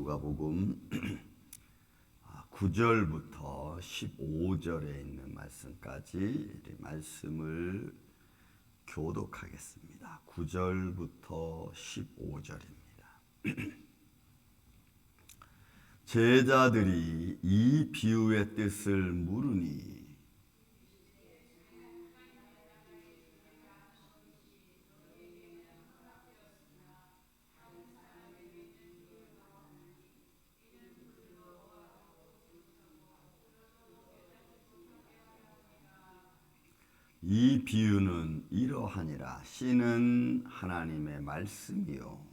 누가복음 9절부터 15절에 있는 말씀까지 말씀을 교독하겠습니다. 9절부터 15절입니다. 제자들이 이 비유의 뜻을 물으니 이 비유는 이러하니라. 씨는 하나님의 말씀이요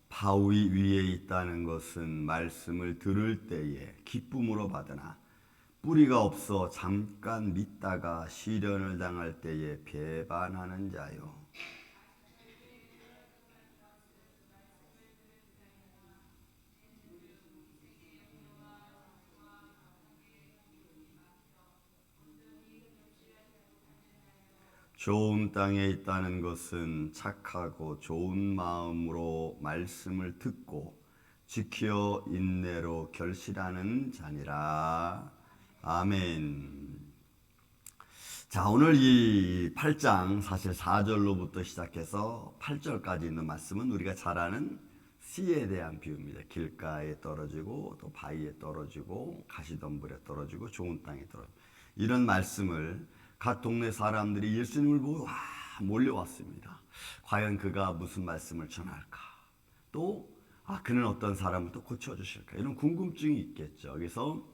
바위 위에 있다는 것은 말씀을 들을 때에 기쁨으로 받으나 뿌리가 없어 잠깐 믿다가 시련을 당할 때에 배반하는 자요. 좋은 땅에 있다는 것은 착하고 좋은 마음으로 말씀을 듣고 지켜 인내로 결실하는 자니라. 아멘. 자, 오늘 이 8장 사실 4절로부터 시작해서 8절까지 있는 말씀은 우리가 잘 아는 씨에 대한 비유입니다. 길가에 떨어지고 또 바위에 떨어지고 가시덤불에 떨어지고 좋은 땅에 떨어지고 이런 말씀을 각 동네 사람들이 예수님을 보고 몰려왔습니다. 과연 그가 무슨 말씀을 전할까? 또 그는 어떤 사람을 또 고쳐주실까? 이런 궁금증이 있겠죠. 그래서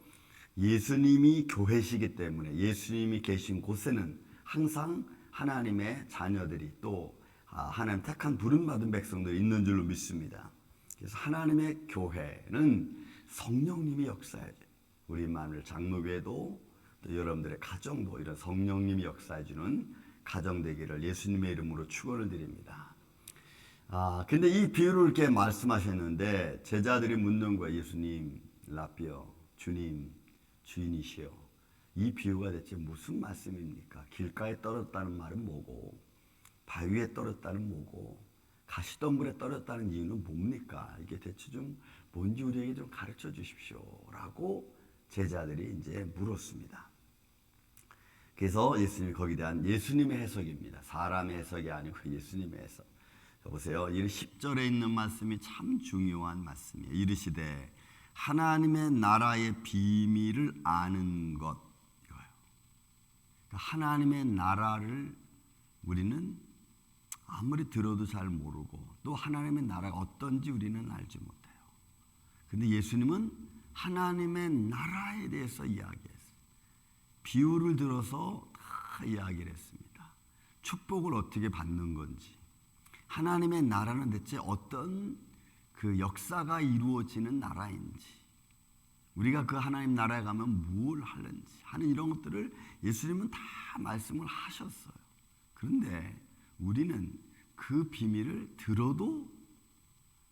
예수님이 교회시기 때문에 예수님이 계신 곳에는 항상 하나님의 자녀들이 또 하나님 택한 부름받은 백성들이 있는 줄로 믿습니다. 그래서 하나님의 교회는 성령님이 역사해야죠. 우리 마늘 장로교회도 또 여러분들의 가정도 이런 성령님이 역사해주는 가정 되기를 예수님의 이름으로 축원을 드립니다. 근데 이 비유를 이렇게 말씀하셨는데 제자들이 묻는 거예요. 예수님, 라비어, 주님, 주인이시여. 이 비유가 대체 무슨 말씀입니까? 길가에 떨어졌다는 말은 뭐고, 바위에 떨어졌다는 뭐고, 가시덤불에 떨어졌다는 이유는 뭡니까? 이게 대체 좀 뭔지 우리에게 좀 가르쳐 주십시오. 라고 제자들이 이제 물었습니다. 그래서 예수님이 거기에 대한 예수님의 해석입니다. 사람의 해석이 아니고 예수님의 해석. 보세요. 이 10절에 있는 말씀이 참 중요한 말씀이에요. 이르시되 하나님의 나라의 비밀을 아는 것. 이거예요. 그러니까 하나님의 나라를 우리는 아무리 들어도 잘 모르고 또 하나님의 나라가 어떤지 우리는 알지 못해요. 근데 예수님은 하나님의 나라에 대해서 이야기했어요. 비유를 들어서 다 이야기를 했습니다. 축복을 어떻게 받는 건지, 하나님의 나라는 대체 어떤 그 역사가 이루어지는 나라인지, 우리가 그 하나님 나라에 가면 뭘 하는지 하는 이런 것들을 예수님은 다 말씀을 하셨어요. 그런데 우리는 그 비밀을 들어도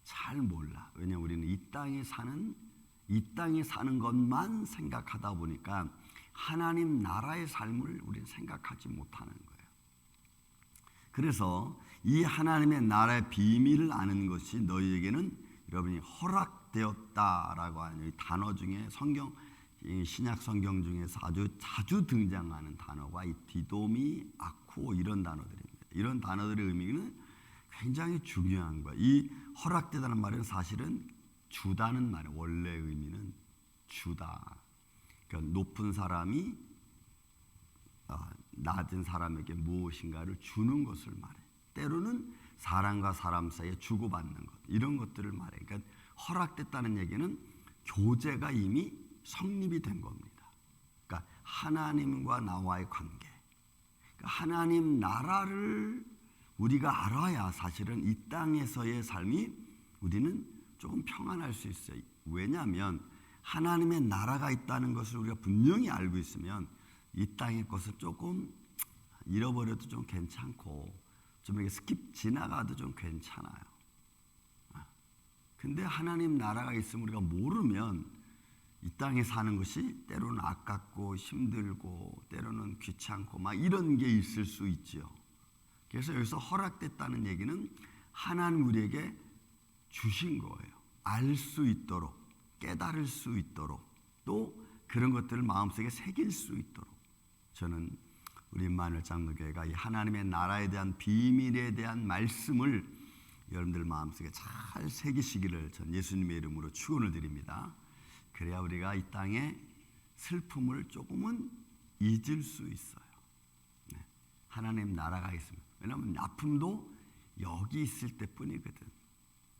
잘 몰라. 왜냐하면 우리는 이 땅에 사는 것만 생각하다 보니까 하나님 나라의 삶을 우리는 생각하지 못하는 거예요. 그래서 이 하나님의 나라의 비밀을 아는 것이 너희에게는 여러분이 허락되었다라고 하는 이 단어 중에 신약 성경 중에서 아주 자주 등장하는 단어가 이 디도미, 아쿠오 이런 단어들입니다. 이런 단어들의 의미는 굉장히 중요한 거예요. 이 허락되다는 말은 사실은 주다는 말이에요. 원래 의미는 주다. 그러니까 높은 사람이 낮은 사람에게 무엇인가를 주는 것을 말해요. 때로는 사람과 사람 사이에 주고받는 것, 이런 것들을 말해요. 그러니까 허락됐다는 얘기는 교제가 이미 성립이 된 겁니다. 그러니까 하나님과 나와의 관계, 그러니까 하나님 나라를 우리가 알아야 사실은 이 땅에서의 삶이 우리는 조금 평안할 수 있어요. 왜냐하면 하나님의 나라가 있다는 것을 우리가 분명히 알고 있으면 이 땅의 것을 조금 잃어버려도 좀 괜찮고 좀 이렇게 스킵 지나가도 좀 괜찮아요. 근데 하나님 나라가 있으면 우리가 모르면 이 땅에 사는 것이 때로는 아깝고 힘들고 때로는 귀찮고 막 이런 게 있을 수 있지요. 그래서 여기서 허락됐다는 얘기는 하나님 우리에게 주신 거예요. 알 수 있도록, 깨달을 수 있도록, 또 그런 것들을 마음속에 새길 수 있도록. 저는 우리 임마누엘 장로교회가 이 하나님의 나라에 대한 비밀에 대한 말씀을 여러분들 마음속에 잘 새기시기를 전 예수님의 이름으로 축원을 드립니다. 그래야 우리가 이 땅에 슬픔을 조금은 잊을 수 있어요. 네. 하나님 나라가 있습니다. 왜냐하면 아픔도 여기 있을 때뿐이거든.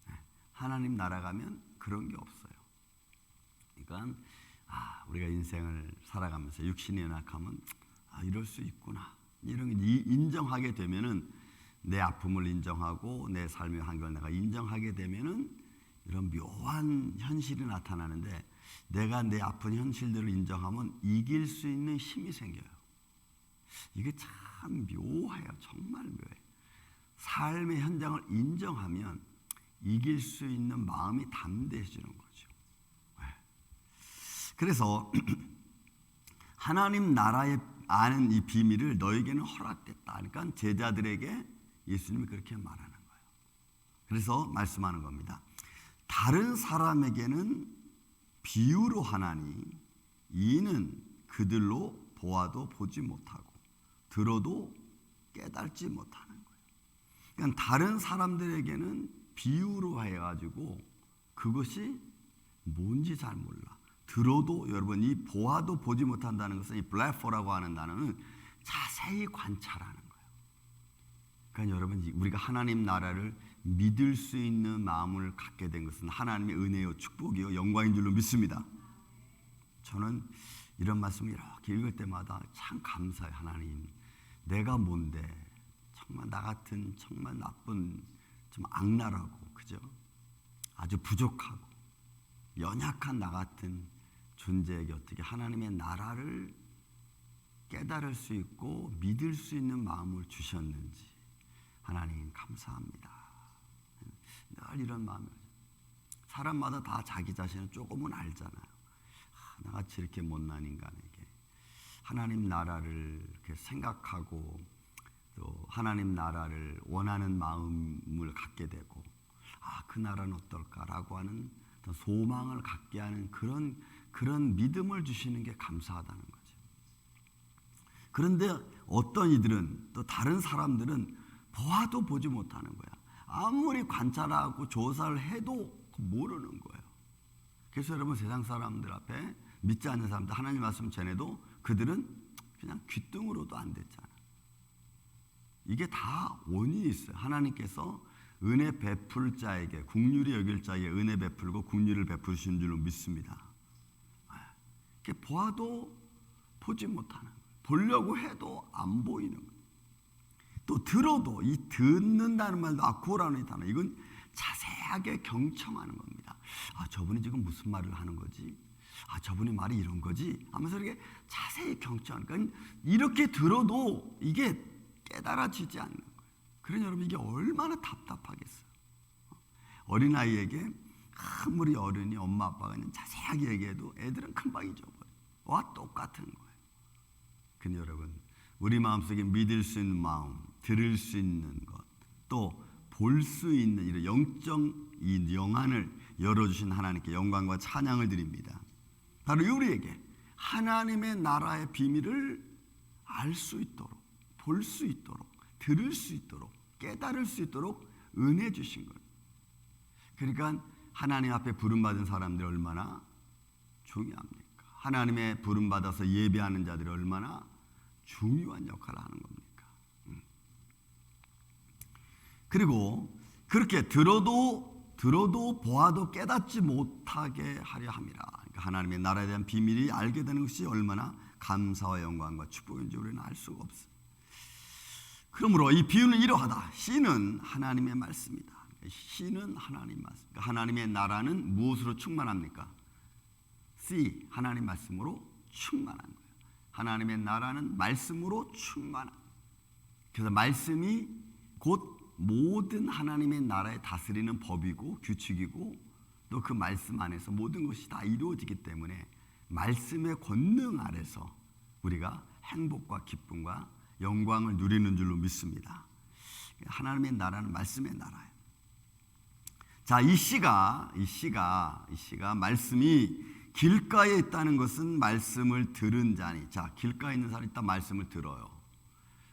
네. 하나님 나라 가면 그런 게 없어요. 그러니까 우리가 인생을 살아가면서 육신이 연약하면 이럴 수 있구나, 이런 게 인정하게 되면은, 내 아픔을 인정하고 내 삶의 환경을 내가 인정하게 되면은 이런 묘한 현실이 나타나는데, 내가 내 아픈 현실들을 인정하면 이길 수 있는 힘이 생겨요. 이게 참 묘해요. 정말 묘해요. 삶의 현장을 인정하면 이길 수 있는 마음이 담대해지는 거죠. 그래서 하나님 나라에 아는 이 비밀을 너에게는 허락됐다. 그러니까 제자들에게 예수님이 그렇게 말하는 거예요. 그래서 말씀하는 겁니다. 다른 사람에게는 비유로 하나니 이는 그들로 보아도 보지 못하고 들어도 깨달지 못하는 거예요. 그러니까 다른 사람들에게는 비유로 해가지고 그것이 뭔지 잘 몰라. 들어도, 여러분, 이 보아도 보지 못한다는 것은 이 블레포라고 하는 단어는 자세히 관찰하는 거예요. 그러니까 여러분, 우리가 하나님 나라를 믿을 수 있는 마음을 갖게 된 것은 하나님의 은혜요, 축복이요, 영광인 줄로 믿습니다. 저는 이런 말씀을 이렇게 읽을 때마다 참 감사해요. 하나님, 내가 뭔데 정말 나 같은 정말 나쁜, 좀 악랄하고, 그죠? 아주 부족하고 연약한 나 같은 존재에게 어떻게 하나님의 나라를 깨달을 수 있고 믿을 수 있는 마음을 주셨는지 하나님 감사합니다. 늘 이런 마음을, 사람마다 다 자기 자신을 조금은 알잖아요. 나같이 이렇게 못난 인간에게 하나님 나라를 이렇게 생각하고 또 하나님 나라를 원하는 마음을 갖게 되고, 그 나라는 어떨까라고 하는 소망을 갖게 하는 그런 믿음을 주시는 게 감사하다는 거죠. 그런데 어떤 이들은, 또 다른 사람들은 보아도 보지 못하는 거야. 아무리 관찰하고 조사를 해도 모르는 거예요. 그래서 여러분, 세상 사람들 앞에 믿지 않는 사람들 하나님 말씀 전해도 그들은 그냥 귀등으로도 안 됐잖아. 이게 다 원인이 있어요. 하나님께서 은혜 베풀 자에게, 긍휼히 여길 자에게 은혜 베풀고 긍휼을 베푸시는 줄로 믿습니다. 이렇게 보아도 보지 못하는 거예요. 보려고 해도 안 보이는 거예요. 또 들어도, 이 듣는다는 말도 아코라는 단어, 이건 자세하게 경청하는 겁니다. 저분이 지금 무슨 말을 하는 거지? 저분이 말이 이런 거지? 하면서 이렇게 자세히 경청하는 거예요. 이렇게 들어도 이게 깨달아지지 않는 거예요. 그러니 여러분, 이게 얼마나 답답하겠어요. 어린아이에게 아무리 어른이, 엄마 아빠가 그냥 자세하게 얘기해도 애들은 금방 잊어버려요. 와, 똑같은 거예요. 근데 여러분, 우리 마음속에 믿을 수 있는 마음, 들을 수 있는 것, 또 볼 수 있는 이런 영적 이 영안을 열어주신 하나님께 영광과 찬양을 드립니다. 바로 우리에게 하나님의 나라의 비밀을 알 수 있도록, 볼 수 있도록, 들을 수 있도록, 깨달을 수 있도록 은혜 주신 거예요. 그러니까 하나님 앞에 부름받은 사람들이 얼마나 중요합니까? 하나님의 부름받아서 예배하는 자들이 얼마나 중요한 역할을 하는 겁니까? 그리고 그렇게 들어도 보아도 깨닫지 못하게 하려 함이라. 그러니까 하나님의 나라에 대한 비밀이 알게 되는 것이 얼마나 감사와 영광과 축복인지 우리는 알 수가 없어요. 그러므로 이 비유는 이러하다. 씨는 하나님의 말씀이다. 씨는 하나님 말씀. 그러니까 하나님의 나라는 무엇으로 충만합니까? 씨, 하나님 말씀으로 충만한 거예요. 하나님의 나라는 말씀으로 충만한. 그래서 말씀이 곧 모든 하나님의 나라에 다스리는 법이고 규칙이고 또 그 말씀 안에서 모든 것이 다 이루어지기 때문에 말씀의 권능 아래서 우리가 행복과 기쁨과 영광을 누리는 줄로 믿습니다. 하나님의 나라는 말씀의 나라예요. 자, 이 씨가 말씀이 길가에 있다는 것은 말씀을 들은 자니, 자, 길가에 있는 사람이 일단 말씀을 들어요.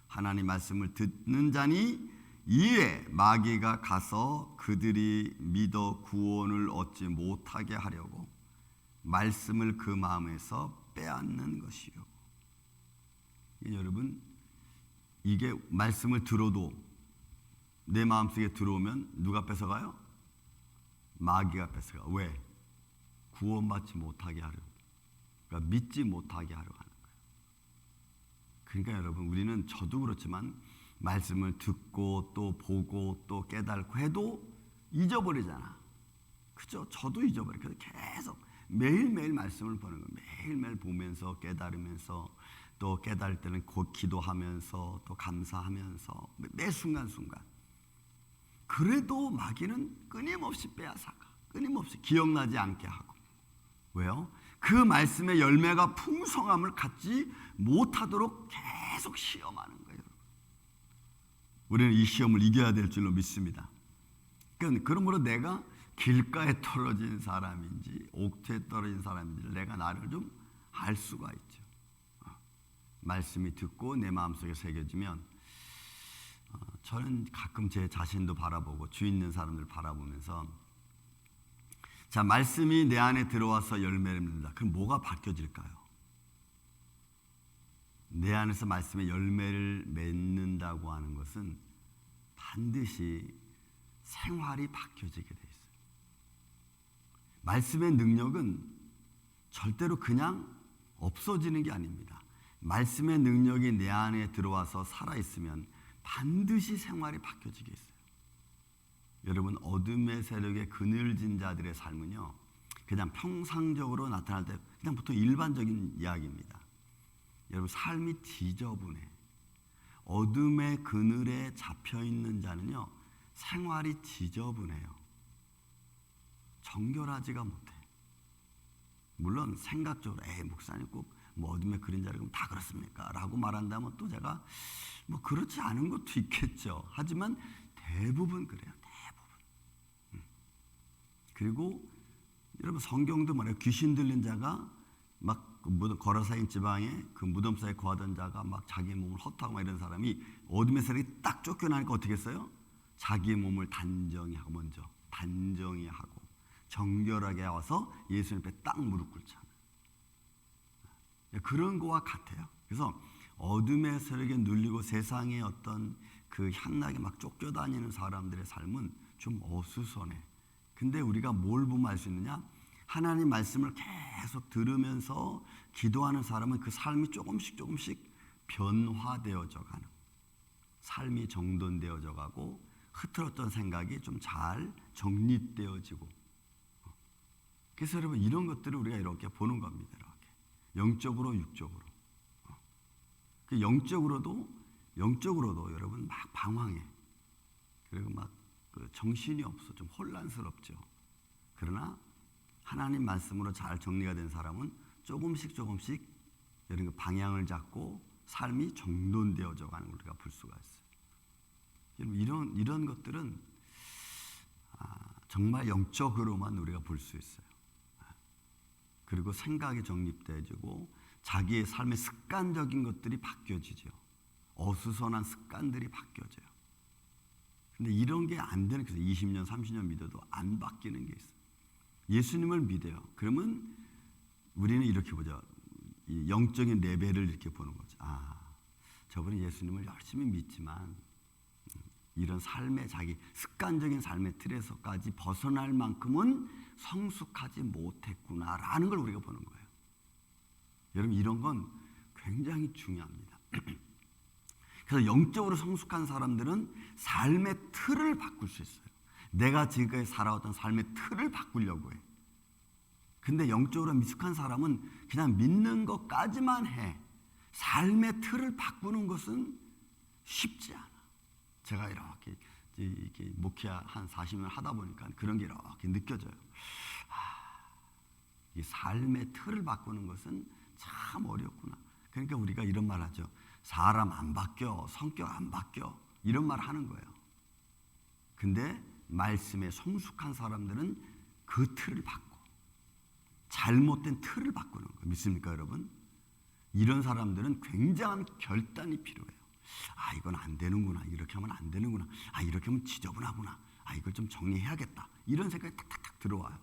하나님 말씀을 듣는 자니 이에 마귀가 가서 그들이 믿어 구원을 얻지 못하게 하려고 말씀을 그 마음에서 빼앗는 것이요. 여러분, 이게 말씀을 들어도 내 마음속에 들어오면 누가 뺏어가요? 마귀가 뺏어가. 왜? 구원받지 못하게 하려고. 그러니까 믿지 못하게 하려고 하는 거예요. 그러니까 여러분, 우리는 저도 그렇지만 말씀을 듣고 또 보고 또 깨닫고 해도 잊어버리잖아. 그죠? 저도 잊어버려요. 그래서 계속 매일매일 말씀을 보는 거예요. 매일매일 보면서 깨달으면서 또 깨달을 때는 곧 기도하면서 또 감사하면서 매 순간순간. 그래도 마귀는 끊임없이 빼앗아가. 끊임없이 기억나지 않게 하고. 왜요? 그 말씀의 열매가 풍성함을 갖지 못하도록 계속 시험하는 거예요. 우리는 이 시험을 이겨야 될 줄로 믿습니다. 그러므로 내가 길가에 떨어진 사람인지 옥토에 떨어진 사람인지 내가 나를 좀 알 수가 있죠. 말씀이 듣고 내 마음속에 새겨지면 저는 가끔 제 자신도 바라보고 주위 있는 사람들 바라보면서 자, 말씀이 내 안에 들어와서 열매를 맺는다. 그럼 뭐가 바뀌어질까요? 내 안에서 말씀의 열매를 맺는다고 하는 것은 반드시 생활이 바뀌어지게 돼 있어요. 말씀의 능력은 절대로 그냥 없어지는 게 아닙니다. 말씀의 능력이 내 안에 들어와서 살아있으면 반드시 생활이 바뀌어지게 있어요. 여러분, 어둠의 세력에 그늘진 자들의 삶은요, 그냥 평상적으로 나타날 때 그냥 보통 일반적인 이야기입니다. 여러분, 삶이 지저분해. 어둠의 그늘에 잡혀있는 자는요, 생활이 지저분해요. 정결하지가 못해. 물론 생각적으로 목사님 꼭 뭐 어둠의 그림자라고 다 그렇습니까? 라고 말한다면 또 제가 뭐 그렇지 않은 것도 있겠죠. 하지만 대부분 그래요. 대부분. 그리고 여러분, 성경도 말해요. 귀신 들린 자가 막 거라사인 지방에 그 무덤 사이에 거하던 자가 막 자기 몸을 헛하고 막 이런 사람이 어둠의 세력이 딱 쫓겨나니까 어떻게 했어요? 자기 몸을 단정히 하고 먼저 단정히 하고 정결하게 와서 예수님 앞에 딱 무릎 꿇잖아요. 그런 거와 같아요. 그래서 어둠의 세력에 눌리고 세상의 어떤 그 향락에 막 쫓겨다니는 사람들의 삶은 좀 어수선해. 근데 우리가 뭘 보면 알 수 있느냐? 하나님 말씀을 계속 들으면서 기도하는 사람은 그 삶이 조금씩 변화되어져 가는, 삶이 정돈되어져 가고 흐트러졌던 생각이 좀 잘 정립되어지고. 그래서 여러분, 이런 것들을 우리가 이렇게 보는 겁니다. 이렇게 영적으로 육적으로. 그 영적으로도 여러분 막 방황해. 그리고 막 그 정신이 없어. 좀 혼란스럽죠. 그러나 하나님 말씀으로 잘 정리가 된 사람은 조금씩 이런 그 방향을 잡고 삶이 정돈되어져 가는 걸 우리가 볼 수가 있어요. 이런 것들은 정말 영적으로만 우리가 볼 수 있어요. 그리고 생각이 정립되어지고 자기의 삶의 습관적인 것들이 바뀌어지죠. 어수선한 습관들이 바뀌어져요. 근데 이런 게 안 되는 거예요. 20년, 30년 믿어도 안 바뀌는 게 있어요. 예수님을 믿어요. 그러면 우리는 이렇게 보죠. 이 영적인 레벨을 이렇게 보는 거죠. 저분은 예수님을 열심히 믿지만 이런 삶의 자기 습관적인 삶의 틀에서까지 벗어날 만큼은 성숙하지 못했구나라는 걸 우리가 보는 거예요. 여러분, 이런 건 굉장히 중요합니다. 그래서 영적으로 성숙한 사람들은 삶의 틀을 바꿀 수 있어요. 내가 지금까지 살아왔던 삶의 틀을 바꾸려고 해. 근데 영적으로 미숙한 사람은 그냥 믿는 것까지만 해. 삶의 틀을 바꾸는 것은 쉽지 않아. 제가 이렇게 목회 한 40년 하다 보니까 그런 게 이렇게 느껴져요. 이 삶의 틀을 바꾸는 것은 참 어렵구나. 그러니까 우리가 이런 말 하죠. 사람 안 바뀌어, 성격 안 바뀌어, 이런 말 하는 거예요. 근데 말씀에 성숙한 사람들은 그 틀을 바꿔. 잘못된 틀을 바꾸는 거예요. 믿습니까, 여러분? 이런 사람들은 굉장한 결단이 필요해요. 아, 이건 안 되는구나. 이렇게 하면 안 되는구나. 아, 이렇게 하면 지저분하구나. 아, 이걸 좀 정리해야겠다. 이런 생각이 탁탁탁 들어와요.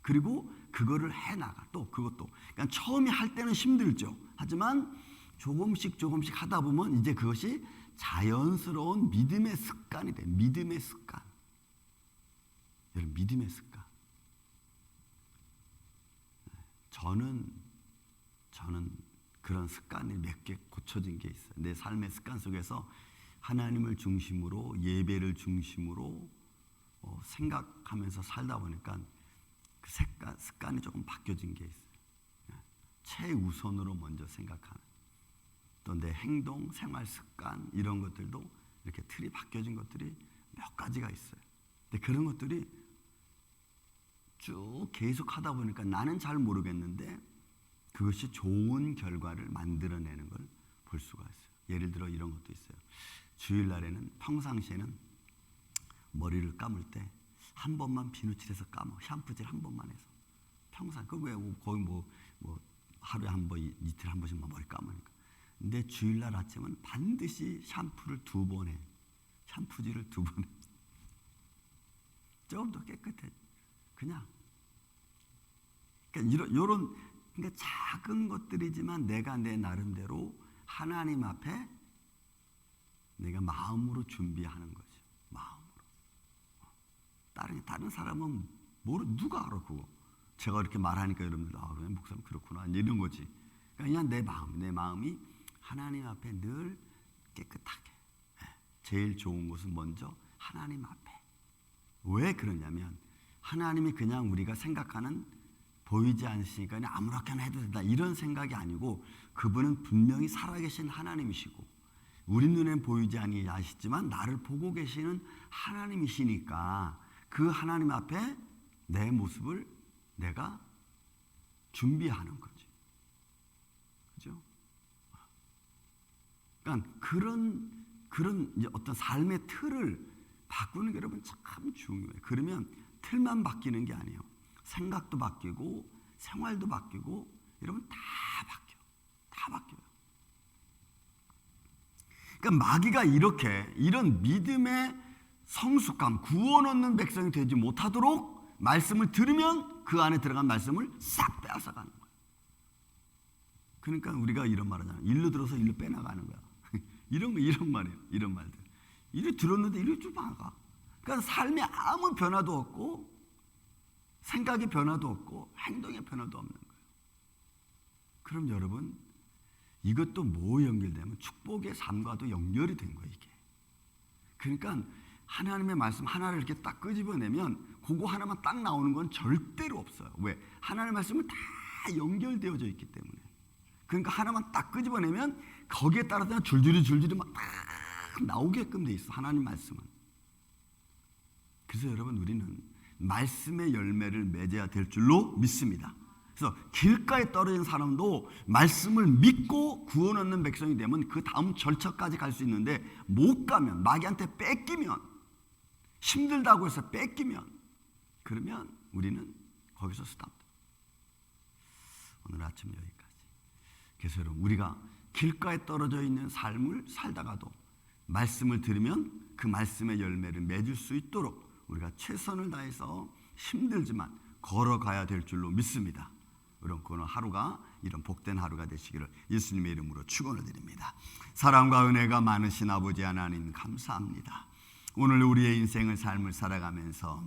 그리고 그거를 해나가. 또 그것도. 그러니까 처음에 할 때는 힘들죠. 하지만 조금씩 하다 보면 이제 그것이 자연스러운 믿음의 습관이 돼요. 믿음의 습관. 여러분, 믿음의 습관. 저는 그런 습관이 몇 개 고쳐진 게 있어요. 내 삶의 습관 속에서 하나님을 중심으로, 예배를 중심으로 생각하면서 살다 보니까 그 습관이 조금 바뀌어진 게 있어요. 최우선으로 먼저 생각하는. 또 내 행동, 생활 습관 이런 것들도 이렇게 틀이 바뀌어진 것들이 몇 가지가 있어요. 근데 그런 것들이 쭉 계속 하다 보니까 나는 잘 모르겠는데 그것이 좋은 결과를 만들어내는 걸 볼 수가 있어요. 예를 들어 이런 것도 있어요. 주일날에는 평상시에는 머리를 감을 때 한 번만 비누칠해서 감어. 샴푸질 한 번만 해서. 평상 그 왜 거의 뭐 하루에 한 번, 이틀에 한 번씩만 머리 감으니까. 근데 주일날 아침은 반드시 샴푸를 2번 해. 샴푸질을 2번 해. 조금 더 깨끗해. 그냥. 그러니까 이런 그러니까 작은 것들이지만 내가 내 나름대로 하나님 앞에 내가 마음으로 준비하는 거죠. 마음으로. 다른 사람은 누가 알아 그거. 제가 이렇게 말하니까 여러분들 그래 목사님 그렇구나 이런 거지. 그냥 내 마음이 하나님 앞에 늘 깨끗하게. 제일 좋은 것은 먼저 하나님 앞에. 왜 그러냐면 하나님이 그냥 우리가 생각하는 보이지 않으시니까 그냥 아무렇게나 해도 된다 이런 생각이 아니고 그분은 분명히 살아계신 하나님이시고 우리 눈엔 보이지 아시지만 나를 보고 계시는 하나님이시니까 그 하나님 앞에 내 모습을 내가 준비하는 거지. 그죠? 그러니까 그런 이제 어떤 삶의 틀을 바꾸는 게 여러분 참 중요해요. 그러면 틀만 바뀌는 게 아니에요. 생각도 바뀌고 생활도 바뀌고 여러분 다 바뀌어요. 그러니까 마귀가 이런 믿음의 성숙함, 구원 얻는 백성이 되지 못하도록 말씀을 들으면 그 안에 들어간 말씀을 싹 빼앗아가는 거예요. 그러니까 우리가 이런 말 하잖아요. 일로 들어서 일로 빼나가는 거야. 이런 말이에요. 이런 말들. 이리 들었는데 이리 쭉 나가. 그러니까 삶에 아무 변화도 없고 생각의 변화도 없고 행동의 변화도 없는 거예요. 그럼 여러분 이것도 뭐 연결되면 축복의 삶과도 연결이 된 거예요. 이게. 그러니까 하나님의 말씀 하나를 이렇게 딱 끄집어내면 그거 하나만 딱 나오는 건 절대로 없어요. 왜? 하나님의 말씀은 다 연결되어져 있기 때문에. 그러니까 하나만 딱 끄집어내면 거기에 따라서 줄줄이 막 딱 나오게끔 돼 있어. 하나님 말씀은. 그래서 여러분 우리는 말씀의 열매를 맺어야 될 줄로 믿습니다. 그래서 길가에 떨어진 사람도 말씀을 믿고 구원 얻는 백성이 되면 그 다음 절차까지 갈 수 있는데 못 가면 마귀한테 뺏기면 힘들다고 해서 뺏기면 그러면 우리는 거기서 스탑. 오늘 아침 여기까지. 그래서 여러분 우리가 길가에 떨어져 있는 삶을 살다가도 말씀을 들으면 그 말씀의 열매를 맺을 수 있도록 우리가 최선을 다해서 힘들지만 걸어가야 될 줄로 믿습니다. 여러분 그는 하루가 이런 복된 하루가 되시기를 예수님의 이름으로 축원을 드립니다. 사랑과 은혜가 많으신 아버지 하나님 감사합니다. 오늘 우리의 인생을 삶을 살아가면서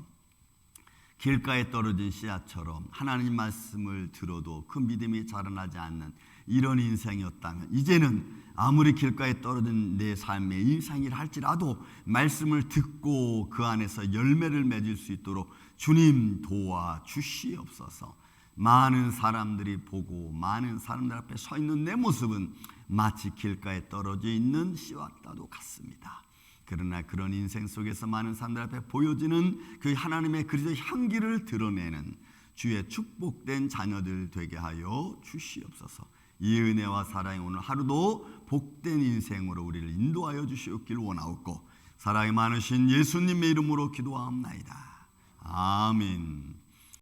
길가에 떨어진 씨앗처럼 하나님 말씀을 들어도 그 믿음이 자라나지 않는 이런 인생이었다면 이제는 아무리 길가에 떨어진 내 삶의 인생이라 할지라도 말씀을 듣고 그 안에서 열매를 맺을 수 있도록 주님 도와주시옵소서. 많은 사람들이 보고 많은 사람들 앞에 서 있는 내 모습은 마치 길가에 떨어져 있는 씨앗과도 같습니다. 그러나 그런 인생 속에서 많은 사람들 앞에 보여지는 그 하나님의 그리스도의 향기를 드러내는 주의 축복된 자녀들 되게 하여 주시옵소서. 이 은혜와 사랑이 오늘 하루도 복된 인생으로 우리를 인도하여 주시옵길 원하옵고 사랑이 많으신 예수님의 이름으로 기도하옵나이다. 아멘.